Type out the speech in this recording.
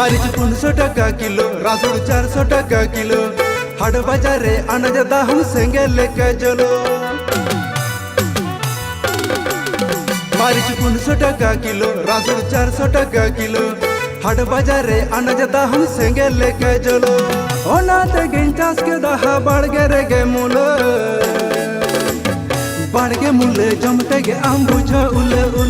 मारिच 500 টাকা কিলো, রাসুন 400 টাকা কিলো। হাট বাজারে আনাজ দাম সঙ্গে লেকে চলো। मारिच 500 টাকা কিলো, রাসুন 400 টাকা কিলো। হাট বাজারে আনাজ দাম সঙ্গে লেকে চলো। ওনাতে গিনটাস के दाहा बढ़ गे रे गे मूलो। बढ़ गे मूले जमते गे आम बुझो उले उले।